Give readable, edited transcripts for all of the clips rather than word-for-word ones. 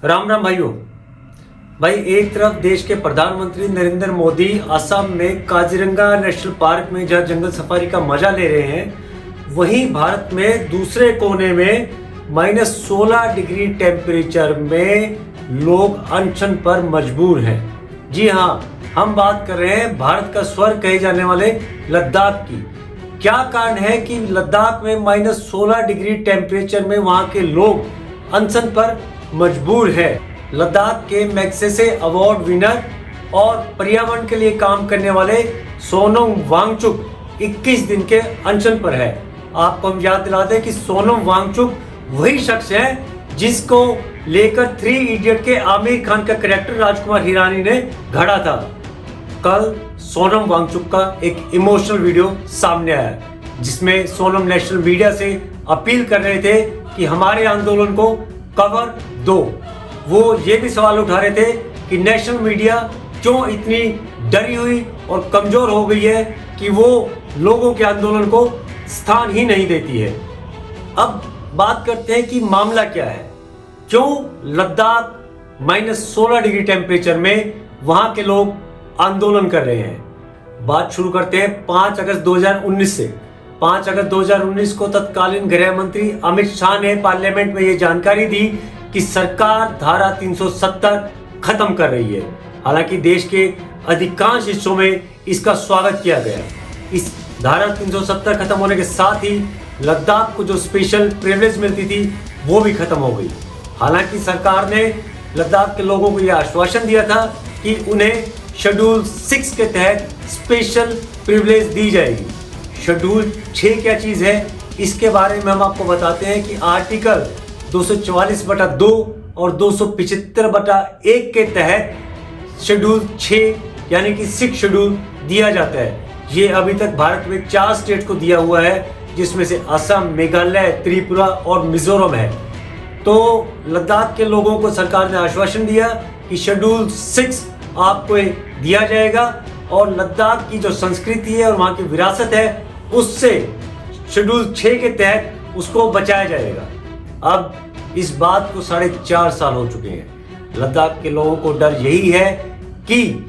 राम राम भाइयों। भाई एक तरफ देश के प्रधानमंत्री नरेंद्र मोदी असम में काजीरंगा नेशनल पार्क में जहां जंगल सफारी का मजा ले रहे हैं, वहीं भारत में दूसरे कोने में -16 डिग्री टेम्परेचर में लोग अनशन पर मजबूर हैं। जी हाँ, हम बात कर रहे हैं भारत का स्वर्ग कहे जाने वाले लद्दाख की। क्या कारण है कि लद्दाख में -16 डिग्री टेम्परेचर में वहां के लोग अनशन पर मजबूर है? लद्दाख के मैग्सेसे अवार्ड विनर और पर्यावरण के लिए काम करने वाले सोनम वांगचुक 21 दिन के अनशन पर है। आपको हम याद दिला दें कि सोनम वांगचुक वही शख्स है जिसको लेकर 3 इडियट के आमिर खान का कैरेक्टर राजकुमार हिरानी ने गढ़ा था। कल सोनम वांगचुक का एक इमोशनल वीडियो सामने आया जिसमें सोनम नेशनल मीडिया से अपील कर रहे थे कि हमारे आंदोलन को कवर दो। वो ये भी सवाल उठा रहे थे कि नेशनल मीडिया क्यों इतनी डरी हुई और कमजोर हो गई है कि वो लोगों के आंदोलन को स्थान ही नहीं देती है। अब बात करते हैं कि मामला क्या है, क्यों लद्दाख -16 डिग्री टेम्परेचर में वहां के लोग आंदोलन कर रहे हैं। बात शुरू करते हैं 5 अगस्त 2019 से। 5 अगस्त 2019 को तत्कालीन गृह मंत्री अमित शाह ने पार्लियामेंट में ये जानकारी दी कि सरकार धारा 370 खत्म कर रही है। हालांकि देश के अधिकांश हिस्सों में इसका स्वागत किया गया। इस धारा 370 खत्म होने के साथ ही लद्दाख को जो स्पेशल प्रिविलेज मिलती थी वो भी खत्म हो गई। हालांकि सरकार ने लद्दाख के लोगों को यह आश्वासन दिया था कि उन्हें शेड्यूल 6 के तहत स्पेशल प्रिविलेज दी जाएगी। शेड्यूल 6 क्या चीज़ है, इसके बारे में हम आपको बताते हैं कि आर्टिकल 244/2 और 275/1 के तहत शेड्यूल 6 यानी कि 6 शेड्यूल दिया जाता है। ये अभी तक भारत में 4 स्टेट को दिया हुआ है, जिसमें से असम, मेघालय, त्रिपुरा और मिजोरम है। तो लद्दाख के लोगों को सरकार ने आश्वासन दिया कि शेड्यूल 6 आपको दिया जाएगा और लद्दाख की जो संस्कृति है और वहाँ की विरासत है उससे शेड्यूल 6 के तहत उसको बचाया जाएगा। अब इस बात को 4.5 साल हो चुके हैं। लद्दाख के लोगों को डर यही है कि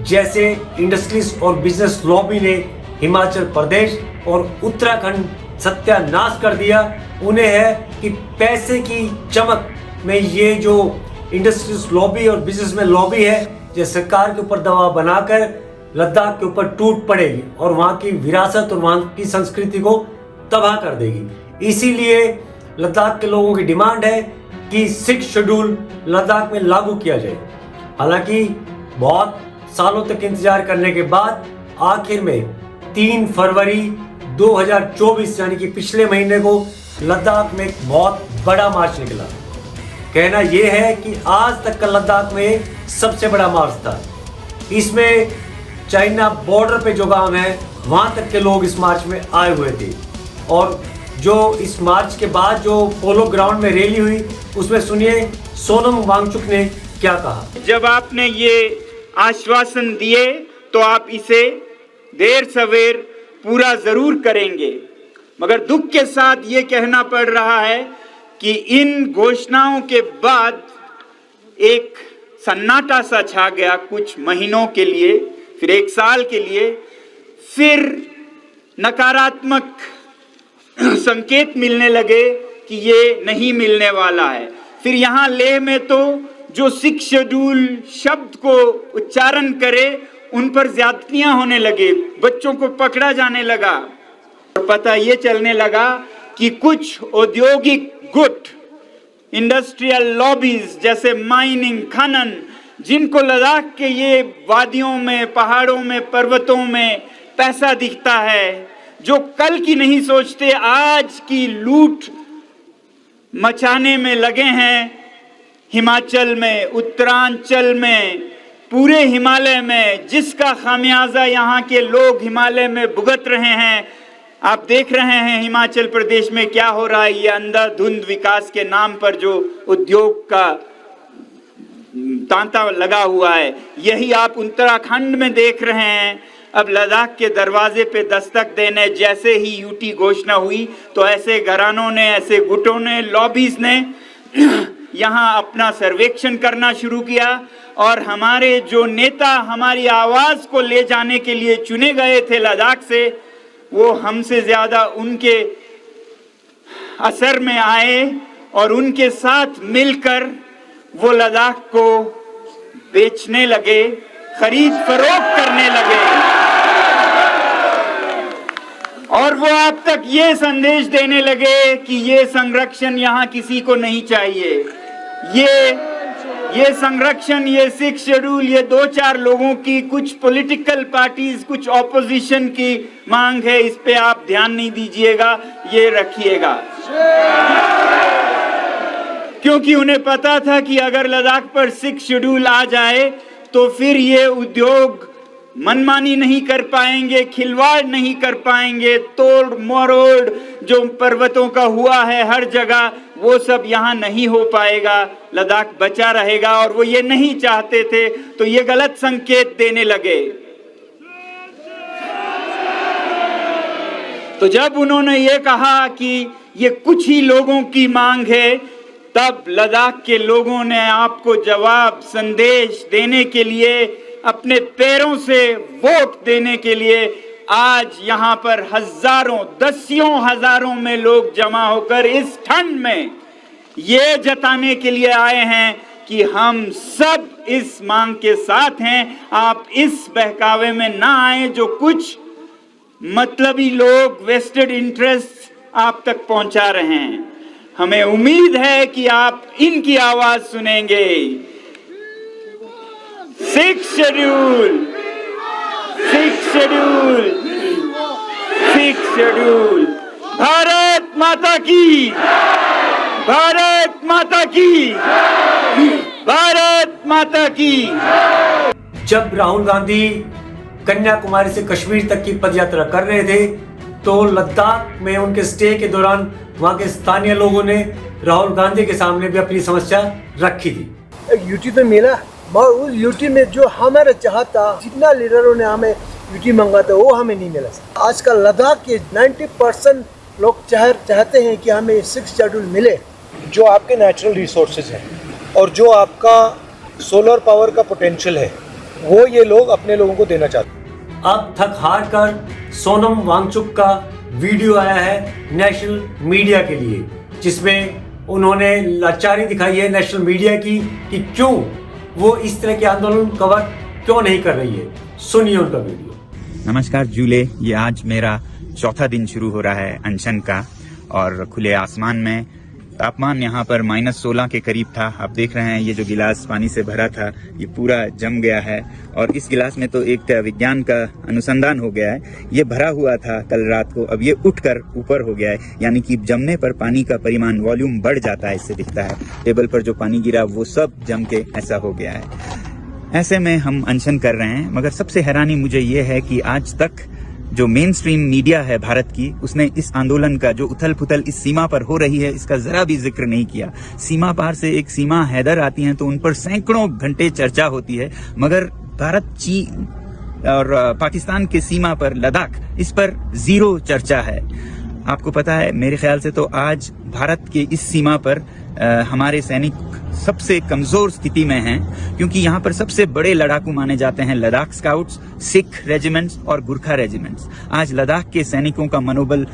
जैसे इंडस्ट्रीज और बिजनेस लॉबी ने हिमाचल प्रदेश और उत्तराखंड सत्यानाश कर दिया, उन्हें है कि पैसे की चमक में ये जो इंडस्ट्रीज लॉबी और बिजनेस में लॉबी है जो सरकार के ऊपर दबाव बनाकर लद्दाख के ऊपर टूट पड़ेगी और वहाँ की विरासत और वहाँ की संस्कृति को तबाह कर देगी। इसीलिए लद्दाख के लोगों की डिमांड है कि 6 शेड्यूल लद्दाख में लागू किया जाए। हालांकि बहुत सालों तक इंतजार करने के बाद आखिर में 3 फरवरी 2024 यानी कि पिछले महीने को लद्दाख में एक बहुत बड़ा मार्च निकला। कहना यह है कि आज तक का लद्दाख में सबसे बड़ा मार्च था। इसमें चाइना बॉर्डर पे जो गांव है वहां तक के लोग इस मार्च में आए हुए थे। और जो इस मार्च के बाद जो पोलो ग्राउंड में रैली हुई उसमें सुनिए सोनम वांगचुक ने क्या कहा। जब आपने ये आश्वासन दिए तो आप इसे देर सवेर पूरा जरूर करेंगे, मगर दुख के साथ ये कहना पड़ रहा है कि इन घोषणाओं के बाद एक सन्नाटा सा छा गया कुछ महीनों के लिए, फिर 1 साल के लिए, फिर नकारात्मक संकेत मिलने लगे कि ये नहीं मिलने वाला है। फिर यहाँ लेह में तो जो 6 शेड्यूल शब्द को उच्चारण करे उन पर ज्यादतियां होने लगे, बच्चों को पकड़ा जाने लगा। और पता ये चलने लगा कि कुछ औद्योगिक गुट, इंडस्ट्रियल लॉबीज जैसे माइनिंग, खनन, जिनको लद्दाख के ये वादियों में, पहाड़ों में, पर्वतों में पैसा दिखता है, जो कल की नहीं सोचते आज की लूट मचाने में लगे हैं। हिमाचल में, उत्तरांचल में, पूरे हिमालय में, जिसका खामियाजा यहाँ के लोग हिमालय में भुगत रहे हैं। आप देख रहे हैं हिमाचल प्रदेश में क्या हो रहा है। ये अंधाधुंध विकास के नाम पर जो उद्योग का तांता लगा हुआ है, यही आप उत्तराखंड में देख रहे हैं। अब लद्दाख के दरवाजे पे दस्तक देने जैसे ही यूटी घोषणा हुई तो ऐसे घरानों ने, ऐसे गुटों ने, लॉबीज ने यहाँ अपना सर्वेक्षण करना शुरू किया और हमारे जो नेता हमारी आवाज़ को ले जाने के लिए चुने गए थे लद्दाख से, वो हमसे ज़्यादा उनके असर में आए और उनके साथ मिलकर वो लद्दाख को बेचने लगे, खरीद फरोख्त करने लगे। और वो आप तक ये संदेश देने लगे कि ये संरक्षण यहाँ किसी को नहीं चाहिए, ये संरक्षण, ये 6 शेड्यूल, ये 2-4 लोगों की, कुछ पॉलिटिकल पार्टीज, कुछ ऑपोजिशन की मांग है, इस पे आप ध्यान नहीं दीजिएगा, ये रखिएगा। क्योंकि उन्हें पता था कि अगर लद्दाख पर 6 शेड्यूल आ जाए तो फिर ये उद्योग मनमानी नहीं कर पाएंगे, खिलवाड़ नहीं कर पाएंगे, तोड़ मरोड़ जो पर्वतों का हुआ है हर जगह, वो सब यहाँ नहीं हो पाएगा, लद्दाख बचा रहेगा। और वो ये नहीं चाहते थे, तो ये गलत संकेत देने लगे। तो जब उन्होंने ये कहा कि ये कुछ ही लोगों की मांग है, तब लद्दाख के लोगों ने आपको जवाब संदेश देने के लिए, अपने पैरों से वोट देने के लिए आज यहाँ पर हजारों, दसियों हजारों में लोग जमा होकर इस ठंड में ये जताने के लिए आए हैं कि हम सब इस मांग के साथ हैं। आप इस बहकावे में ना आए जो कुछ मतलबी लोग, वेस्टेड इंटरेस्ट आप तक पहुंचा रहे हैं। हमें उम्मीद है कि आप इनकी आवाज सुनेंगे। 6 शेड्यूल, 6 शेड्यूल, 6 शेड्यूल। भारत माता की, भारत माता की, भारत माता की। जब राहुल गांधी कन्याकुमारी से कश्मीर तक की पदयात्रा कर रहे थे, तो लद्दाख में उनके स्टे के दौरान वहां के स्थानीय लोगों ने राहुल गांधी के सामने भी अपनी समस्या रखी थी। एक यूटी पे मिला, और उस यूटी में जो हमारा चाहता, जितना लीडरों ने हमें यूटी मांगा था, वो हमें नहीं मिला। आजकल लद्दाख के 90% लोग चाहते हैं कि हमें 6 शेड्यूल मिले। जो आपके नेचुरल रिसोर्सेज हैं और जो आपका सोलर पावर का पोटेंशियल है, वो ये लोग अपने लोगों को देना चाहते हैं। अब थक हार कर सोनम वांगचुक का वीडियो आया है नेशनल मीडिया के लिए, जिसमें उन्होंने लाचारी दिखाई है नेशनल मीडिया की कि क्यों वो इस तरह के आंदोलन कवर क्यों नहीं कर रही है। सुनिए उनका वीडियो। नमस्कार जूले, ये आज मेरा चौथा दिन शुरू हो रहा है अनशन का, और खुले आसमान में तापमान यहाँ पर -16 के करीब था। आप देख रहे हैं ये जो गिलास पानी से भरा था, ये पूरा जम गया है, और इस गिलास में तो एक विज्ञान का अनुसंधान हो गया है। ये भरा हुआ था कल रात को, अब ये उठकर ऊपर हो गया है, यानी कि जमने पर पानी का परिमाण, वॉल्यूम बढ़ जाता है। इससे दिखता है टेबल पर जो पानी गिरा वो सब जम के ऐसा हो गया है। ऐसे में हम अनशन कर रहे हैं, मगर सबसे हैरानी मुझे ये है कि आज तक जो मेन स्ट्रीम मीडिया है भारत की, उसने इस आंदोलन का जो उथल पुथल इस सीमा पर हो रही है, इसका जरा भी जिक्र नहीं किया। सीमा पार से एक सीमा हैदर आती हैं तो उन पर सैकड़ों घंटे चर्चा होती है, मगर भारत, चीन और पाकिस्तान के सीमा पर लद्दाख, इस पर जीरो चर्चा है। आपको पता है, मेरे ख्याल से तो आज भारत के इस सीमा पर हमारे सैनिक सबसे कमजोर स्थिति में हैं, क्योंकि यहाँ पर सबसे बड़े लड़ाकू माने जाते हैं लद्दाख स्काउट्स, सिख रेजिमेंट्स और गुरखा रेजिमेंट्स। आज लद्दाख के सैनिकों का मनोबल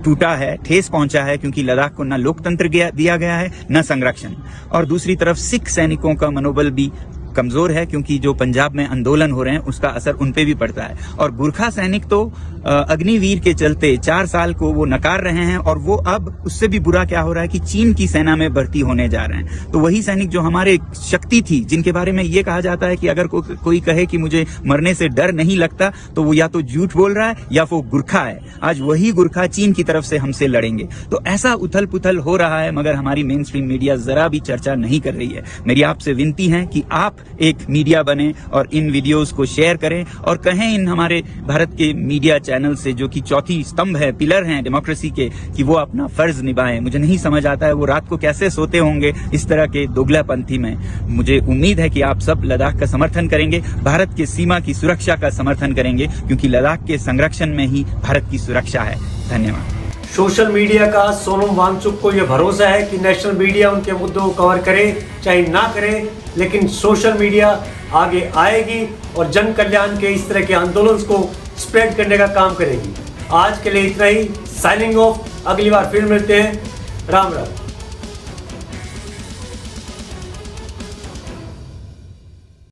टूटा है, ठेस पहुंचा है, क्योंकि लद्दाख को न लोकतंत्र दिया गया है, न संरक्षण। और दूसरी तरफ सिख सैनिकों का मनोबल भी कमजोर है, क्योंकि जो पंजाब में आंदोलन हो रहे हैं उसका असर उन पे भी पड़ता है। और गुरखा सैनिक तो अग्निवीर के चलते 4 साल को वो नकार रहे हैं, और वो अब उससे भी बुरा क्या हो रहा है कि चीन की सेना में भर्ती होने जा रहे हैं। तो वही सैनिक जो हमारे शक्ति थी, जिनके बारे में ये कहा जाता है कि अगर कोई कहे कि मुझे मरने से डर नहीं लगता, तो वो या तो झूठ बोल रहा है या वो गुरखा है। आज वही गुरखा चीन की तरफ से हमसे लड़ेंगे। तो ऐसा उथल पुथल हो रहा है, मगर हमारी मेन स्ट्रीम मीडिया जरा भी चर्चा नहीं कर रही है। मेरी आपसे विनती है कि आप एक मीडिया बने और इन वीडियोस को शेयर करें, और कहें इन हमारे भारत के मीडिया चैनल से, जो कि चौथी स्तंभ है, पिलर हैं डेमोक्रेसी के, कि वो अपना फर्ज निभाएं। मुझे नहीं समझ आता है वो रात को कैसे सोते होंगे इस तरह के दोगलापंथी में। मुझे उम्मीद है कि आप सब लद्दाख का समर्थन करेंगे, भारत के सीमा की सुरक्षा का समर्थन करेंगे, क्योंकि लद्दाख के संरक्षण में ही भारत की सुरक्षा है। धन्यवाद। सोशल मीडिया का सोनम वांगचुक को यह भरोसा है कि नेशनल मीडिया उनके मुद्दों को कवर करे चाहे ना करे, लेकिन सोशल मीडिया आगे आएगी और जन कल्याण के इस तरह के आंदोलन को स्प्रेड करने का काम करेगी। आज के लिए इतना ही, साइनिंग ऑफ। अगली बार फिर मिलते हैं। राम राम।